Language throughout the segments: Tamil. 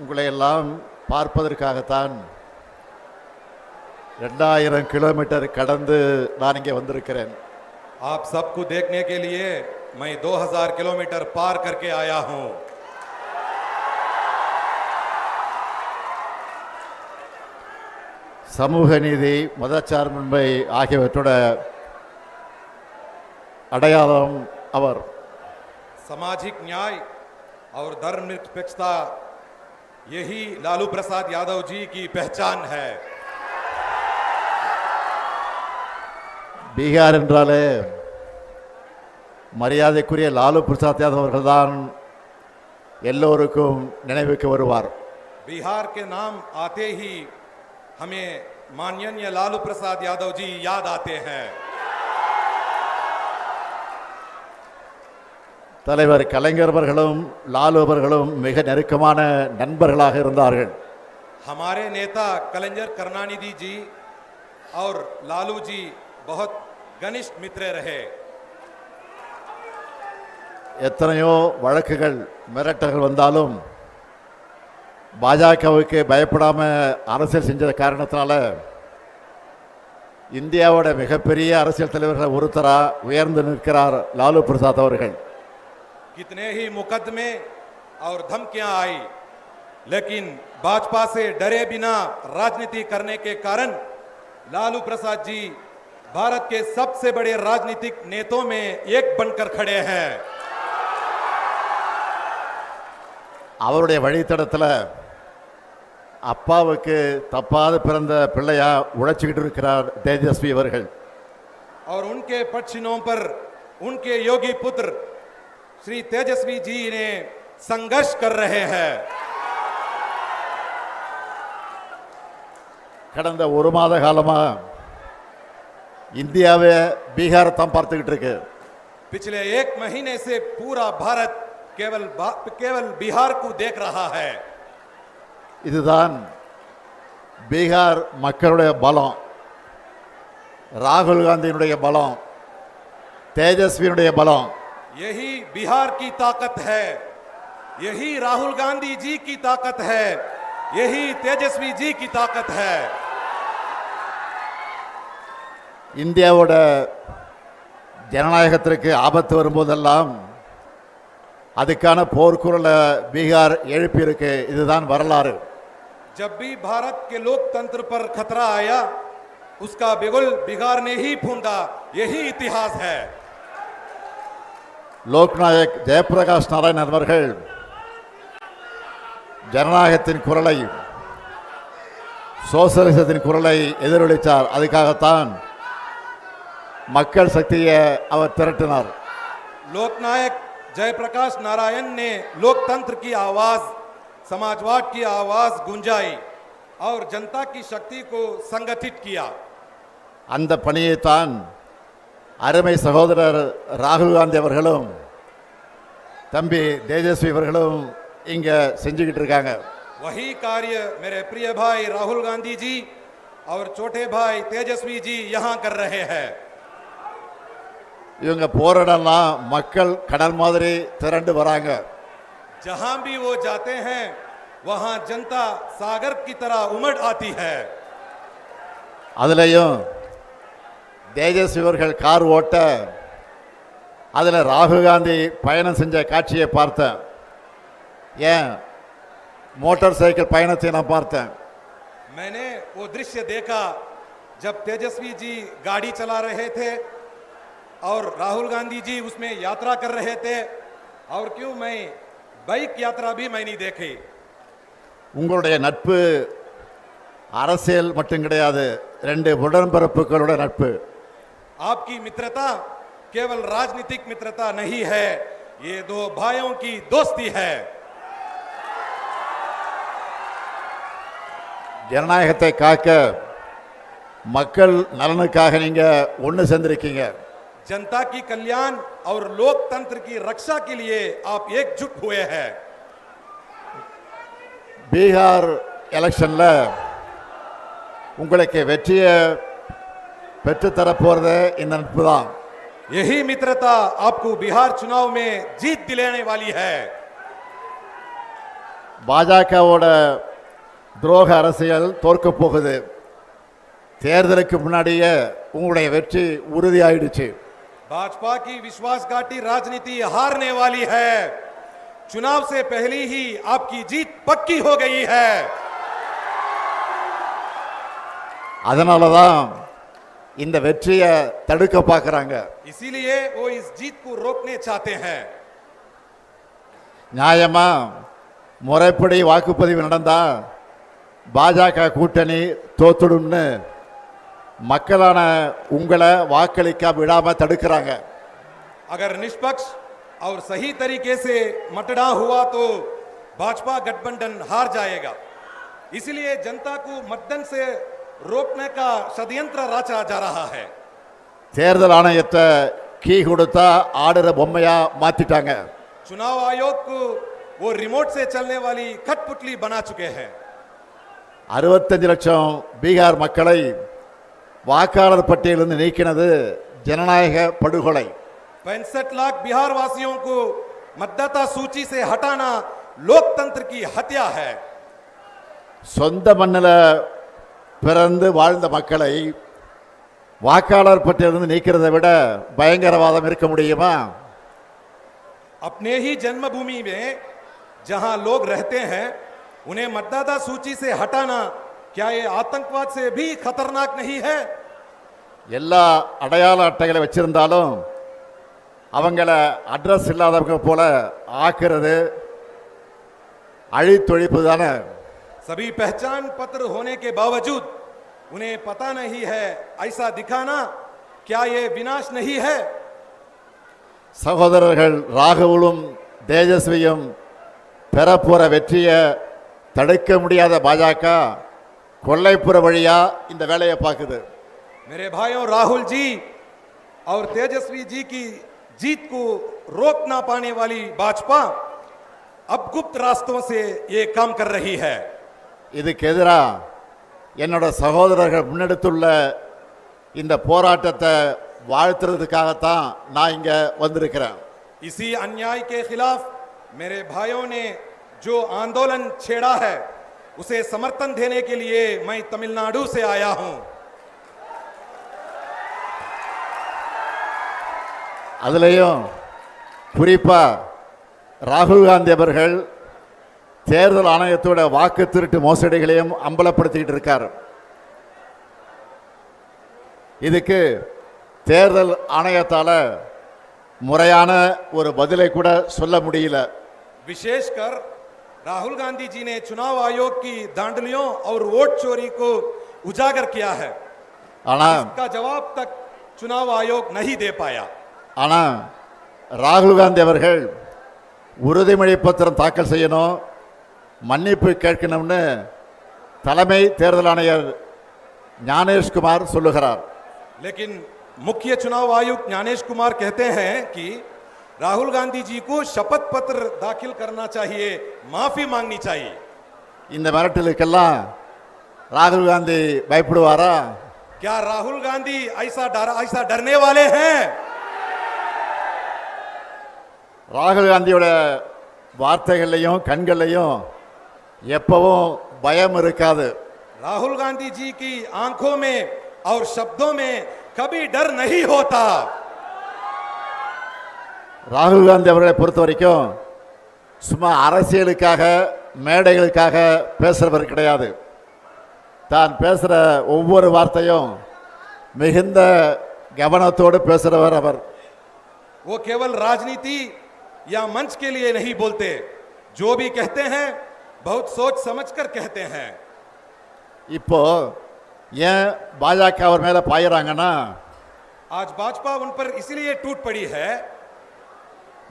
உங்களை எல்லாம் பார்ப்பதற்காகத்தான் 2000 கிலோமீட்டர் கடந்து நான் இங்கே வந்திருக்கிறேன். आप सबको देखने के लिए मैं 2000 किलोमीटर पार करके आया हूं. சமூக நீதி, மதச்சார்பின்மை ஆகியவற்றோட அடையாளம் அவர். सामाजिक न्याय और धर्मनिरपेक्षता यही लालू प्रसाद यादव जी की पहचान है. பீகார் என்றாலே மரியாதைக்குரிய லாலு பிரசாத் யாதவ் அவர்கள்தான் எல்லோருக்கும் நினைவுக்கு வருவார். बिहार के नाम आते ही हमें माननीय लालू प्रसाद यादव जी याद आते हैं. தலைவர் கலைஞர் அவர்களும் லாலு அவர்களும் மிக நெருக்கமான நண்பர்களாக இருந்தார்கள். हमारे नेता कलंजर करुणानिधि जी और लालू जी बहुत घनिष्ठ मित्र रहे. எத்தனையோ வழக்குகள் மிரட்டல்கள் வந்தாலும் பாஜகவுக்கு பயப்படாம அரசியல் செஞ்ச காரணத்தினால இந்தியாவோட மிகப்பெரிய அரசியல் தலைவர்கள் ஒருத்தரா உயர்ந்து நிற்கிறார் லாலு பிரசாத் அவர்கள். कितने ही मुकदमे और धमकियां आई, लेकिन भाजपा से डरे बिना राजनीति करने के कारण लालू प्रसाद जी भारत के सबसे बड़े राजनीतिक नेताओं में एक बनकर खड़े हैं. அவருடைய வழித்தடத்தில் அப்பாவுக்கு தப்பாத பிறந்த பிள்ளையா உழைச்சிக்கிட்டு இருக்கிறார் தேஜஸ்வி அவர்கள். और उनके पक्षिणों पर उनके योगी पुत्र श्री तेजस्वी जी ने संघर्ष कर रहे हैं. கடந்த ஒரு மாத காலமா இந்தியாவே பீகாரை தான் பார்த்துக்கிட்டு இருக்கு. पिछले एक महीने से पूरा भारत केवल बिहार को देख रहा है. இதுதான் பீகார் மக்களுடைய பலம், ராகுல் காந்தியினுடைய பலம், தேஜஸ்வியினுடைய பலம். यही बिहार की ताकत है, यही राहुल गांधी जी की ताकत है, यही तेजस्वी जी की ताकत है. இந்தியாவோட ஜனநாயகத்திற்கு ஆபத்து வரும்போதெல்லாம் அதுக்கான போர்க்குரலை பீகார் எழுப்பியிருக்கு. இதுதான் வரலாறு. जब भी भारत के लोकतंत्र पर खतरा आया, उसका बिगुल बिहार ने ही फूंदा. यही इतिहास है. லோக்நாயக் ஜெயபிரகாஷ் நாராயணன் அவர்கள் ஜனநாயகத்தின் குரலை, சோசலிசத்தின் குரலை எதிரொலித்தார். அதுக்காகத்தான் மக்கள் சக்தியை அவர் திரட்டினார். लोकनायक जयप्रकाश नारायण ने लोकतंत्र की आवाज, समाजवाद की आवाज गुंजाई और जनता की शक्ति को संगठित किया. அந்த பணியைத்தான் அருமை சகோதரர் ராகுல் காந்தி அவர்களும் தம்பி தேஜஸ்வி அவர்களும் இங்க செஞ்சுக்கிட்டு இருக்காங்க. वही कार्य मेरे प्रिय भाई राहुल गांधी जी और छोटे भाई तेजस्वी जी यहां कर रहे हैं. இவங்க போராடலாம் மக்கள் கடல் மாதிரி திரண்டு வராங்க. जहां भी वो जाते हैं वहां जनता सागर की तरह उमड़ आती है. அதுலயும் தேஜஸ்வி அவர்கள் கார் ஓட்ட அதில் ராகுல் காந்தி பயணம் செஞ்ச காட்சியை பார்த்தேன். ஏன் மோட்டார் சைக்கிள் பயணத்தை நான் பார்த்தேன். मैंने वो दृश्य देखा जब तेजस्वी जी गाड़ी चला रहे थे और राहुल गांधी जी उसमें यात्रा कर रहे थे. और क्यों मैं बाइक यात्रा भी मैं नहीं देखी. உங்களுடைய நட்பு அரசியல் மட்டும் கிடையாது, ரெண்டு உடன்பிறப்புகளோட நட்பு. आपकी मित्रता केवल राजनीतिक मित्रता नहीं है, ये दो भाइयों की दोस्ती है. ஜனநாயகத்தை காக்க மக்கள் நலனுக்காக நீங்க ஒன்று சேர்ந்திருக்கீங்க. जनता की कल्याण और लोकतंत्र की रक्षा के लिए आप एकजुट हुए हैं. பீகார் எலெக்ஷன்ல உங்களுக்கு வெற்றியை பெற்றுத்தரப்போறது இந்த நட்பு தான். यही मित्रता आपको बिहार चुनाव में जीत दिलाने वाली है. பாஜகவோட துரோக அரசியல் தோற்க போகுது. தேர்தலுக்கு முன்னாடியே உங்களுடைய வெற்றி உறுதியாயிடுச்சு. भाजपा की विश्वासघाती राजनीति हारने वाली है। चुनाव से पहले ही आपकी जीत पक्की हो गई है। அதனால தான் இந்த வெற்றியை தடுக்க பார்க்கறாங்க. इसीलिए वो इस जीत को रोकने चाहते हैं। நியாயமா முறைப்படி வாக்குப்பதிவு நடந்தா பாஜக கூட்டணி தோத்துடும்னு மக்களான உங்களை வாக்களிக்க விடாம தடுக்கிறாங்க. अगर निष्पक्ष और सही तरीके से मतदान हुआ तो भाजपा गठबंधन हार जाएगा। इसलिए जनता को मतदान से रोकने का षड्यंत्र रचा जा रहा है। தேர்தல் ஆணையத்தை கீ கொடுத்தா ஆடுற பொம்மையா மாத்திட்டாங்க. चुनाव आयोग को वो रिमोट से चलने वाली कठपुतली बना चुके हैं। 65 லட்சம் பீகார் மக்களை வாக்காளர் பட்டியலிருந்து நீக்கினது ஜனநாயக படுகொலை. 65 लाख बिहार वासियों को मतदाता सूची से हटाना लोकतंत्र की हत्या है। சொந்த மண்ணில் பிறந்து வாழ்ந்த மக்களை வாக்காளர் பட்டியலிருந்து நீக்கிறதை விட பயங்கரவாதம் இருக்க முடியுமா? अपने ही जन्मभूमि में जहां लोग रहते हैं उन्हें मतदाता सूची से हटाना क्या ये आतंकवाद से भी खतरनाक नहीं है? எல்லா அடையாள அட்டைகளை வச்சிருந்தாலும் அவங்கள அட்ரஸ் இல்லாதவங்க போல ஆக்குறது அழித்தொழிப்பு தானே. सभी पहचान पत्र होने के बावजूद उन्हें पता नहीं है ऐसा दिखाना क्या ये विनाश नहीं है? சகோதரர்கள் ராகுலும் தேஜஸ்வியும் பெறப்போற வெற்றியை தடுக்க முடியாத பாஜக கொல்லைப்புற வழியா இந்த வேலையை பார்க்குது. मेरे भाइयों, राहुल जी और तेजस्वी जी की जीत को रोक ना पाने वाली भाजपा अब गुप्त रास्तों से ये काम कर रही है। இதுக்கு எதிராக என்னோட சகோதரர்கள் முன்னெடுத்துள்ள இந்த போராட்டத்தை வாழ்த்துறதுக்காகத்தான் நான் இங்க வந்திருக்கிறேன். इसी अन्याय के खिलाफ मेरे भाइयों ने जो आंदोलन छेड़ा है उसे समर्थन देने के लिए मैं तमिलनाडु से आया हूं। அதுலேயும் குறிப்பா ராகுல் காந்தி அவர்கள் தேர்தல் ஆணையத்தோட வாக்கு திருட்டு மோசடிகளையும் அம்பலப்படுத்திக்கிட்டு இருக்கார். இதுக்கு தேர்தல் ஆணையத்தால முறையான ஒரு பதிலை கூட சொல்ல முடியல. विशेषकर राहुल गांधी जी ने चुनाव आयोग की धांधलियों और वोट चोरी को उजागर किया है। ஆனா इसका जवाब तक चुनाव आयोग नहीं दे पाया। ஆனா ராகுல் காந்தி அவர்கள் உறுதிமொழி பத்திரம் தாக்கல் செய்யணும், மன்னிப்பு கேட்கணும்னு தலைமை தேர்தல் ஆணையர் ஞானேஷ்குமார் சொல்லுகிறார். लेकिन मुख्य चुनाव आयुक्त ज्ञानेश कुमार कहते हैं कि राहुल गांधी जी को शपथ पत्र दाखिल करना चाहिए, माफी मांगनी चाहिए। இந்த மிரட்டலுக்கெல்லாம் ராகுல் காந்தி பயப்படுவாரா? क्या राहुल गांधी ऐसा डरने वाले हैं? ராகுல் காந்தியோட வார்த்தைகள்லையும் கண்கள்லையும் எப்பவும் பயம் இருக்காது. राहुल गांधी जी की आंखों में और शब्दों में कभी डर नहीं होता। ராகுல் காந்தி அவர்களை பொறுத்த வரைக்கும் சும்மா அரசியலுக்காக மேடைகளுக்காக பேசுறவர் கிடையாது. தான் பேசுற ஒவ்வொரு வார்த்தையும் மிகுந்த கவனத்தோடு பேசுறவர் அவர். वो केवल राजनीति या मंच के लिए नहीं बोलते, जो भी कहते हैं बहुत सोच समझकर कहते हैं। இப்போ ஏன் பாஜக அவர் மேல பாயிறாங்கன்னா आज भाजपा उन पर इसलिए टूट पड़ी है।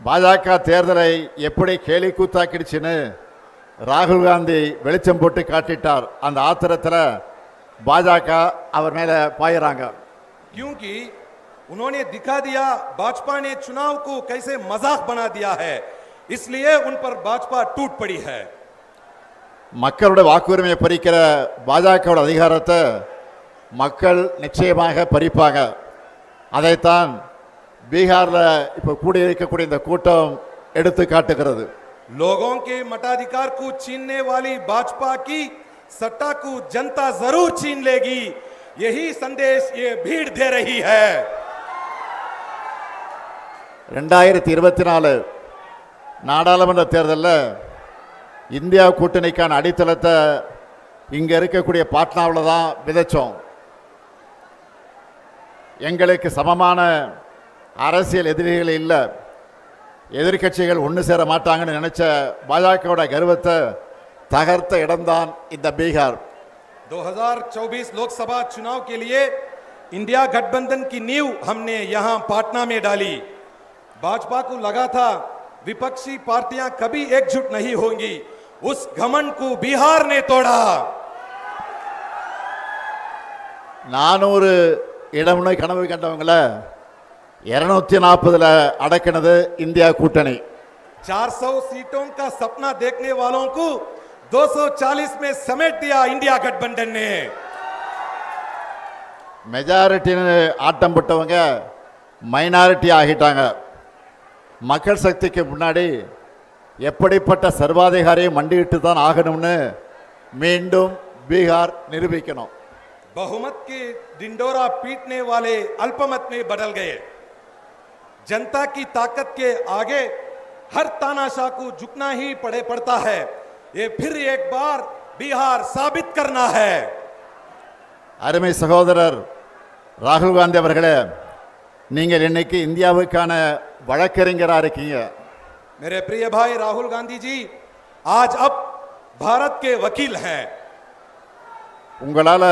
பாஜக தேர்தலை எப்படி கேலி கூத்தாக்கிடுச்சுன்னு ராகுல் காந்தி வெளிச்சம் போட்டு காட்டிட்டார். அந்த ஆத்திரத்தில் பாஜக அவர் மேல பாயிறாங்க. क्योंकि उन्होंने दिखा दिया भाजपा ने चुनाव को कैसे मजाक बना दिया है, इसलिए उन पर भाजपा टूट पड़ी है। மக்களுடைய வாக்குரிமையை பறிக்கிற பாஜகவோட அதிகாரத்தை மக்கள் நிச்சயமாக பறிப்பாங்க. அதைத்தான் பீகாரில் இப்போ கூடியிருக்கக்கூடிய இந்த கூட்டம் எடுத்து காட்டுகிறது. लोगों के मताधिकार को छीनने वाली भाजपा की सत्ता को जनता जरूर छीन लेगी, यही संदेश ये भीड़ दे रही है। 2024 நாடாளுமன்ற தேர்தலில் இந்தியா கூட்டணிக்கான அடித்தளத்தை இங்கே இருக்கக்கூடிய பாட்னாவில் தான் விதைச்சோம். எங்களுக்கு சமமான அரசியல் எதிரிகள் இல்லை, எதிர்க்கட்சிகள் ஒன்று சேர மாட்டாங்கன்னு நினைச்ச பாஜகவோட கர்வத்தை தகர்த்த இடம்தான் இந்த பீகார். 2024 लोकसभा चुनाव के लिए इंडिया गठबंधन की नींव हमने यहां पाटना में डाली। भाजपा को लगा था विपक्षी पार्टियां कभी एकजुट नहीं होंगी, उस घमंड को बिहार ने तोड़ा। 400 இடம்னு கனவு கண்டவங்கள 240 அடக்கினது இந்தியா கூட்டணி. 400 सीटों का सपना देखने वालों को 240 में समेट दिया इंडिया गठबंधन ने। மெஜாரிட்டின்னு ஆட்டம் போட்டவங்க மைனாரிட்டி ஆகிட்டாங்க. மக்கள் சக்திக்கு முன்னாடி எப்படிப்பட்ட சர்வாதிகாரியை மண்டியிட்டு தான் ஆகணும்னு மீண்டும் பீகார் நிரூபிக்கணும். बहुमत के डिंडोरा पीटने वाले अल्पमत में बदल गए। जनता की ताकत के आगे हर तानाशाह को झुकना ही पड़ता है। ये फिर एक बार बिहार साबित करना है। அருமை சகோதரர் ராகுல் காந்தி அவர்களே, நீங்கள் இன்னைக்கு இந்தியாவுக்கான வழக்கறிஞரா இருக்கீங்க. मेरे प्रिय भाई राहुल गांधी जी आज अब भारत के वकील हैं। உங்களால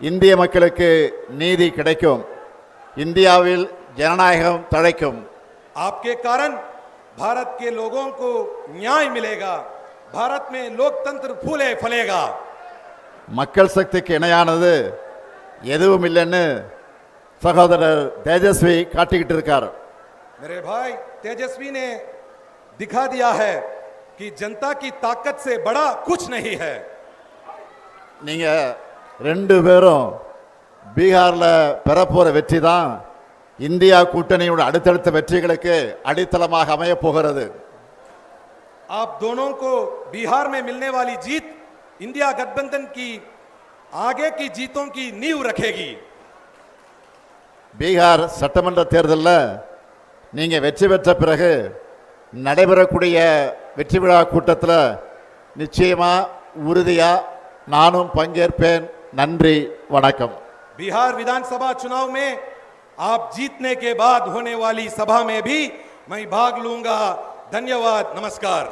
இந்திய மக்களுக்கு நீதி கிடைக்கும், இந்தியாவில் ஜனநாயகம் தழைக்கும். आपके कारण भारत के लोगों को न्याय मिलेगा, भारत में लोकतंत्र फूले फलेगा। மக்கள் சக்திக்கு இணையானது எதுவும் இல்லைன்னு சகோதரர் தேஜஸ்வி காட்டிக்கிட்டு இருக்கார். मेरे भाई तेजस्वी ने दिखा दिया है कि जनता की ताकत से बड़ा कुछ नहीं है। நீங்க ரெண்டு பேரும் பீகார்ல பெறப்போற வெற்றி தான் இந்தியா கூட்டணியோட அடுத்தடுத்த வெற்றிகளுக்கு அடித்தளமாக அமைய போகிறது. आप दोनों को बिहार में मिलने वाली जीत इंडिया गठबंधन की आगे की जीतों की नींव रखेगी। பீகார் சட்டமன்ற தேர்தலில் நீங்க வெற்றி பெற்ற பிறகு நடைபெறக்கூடிய வெற்றி விழா கூட்டத்தில் நிச்சயமா உறுதியா நானும் பங்கேற்பேன். நன்றி, வணக்கம். बिहार विधानसभा चुनाव में आप जीतने के बाद होने वाली सभा में भी मैं भाग लूंगा। धन्यवाद, नमस्कार।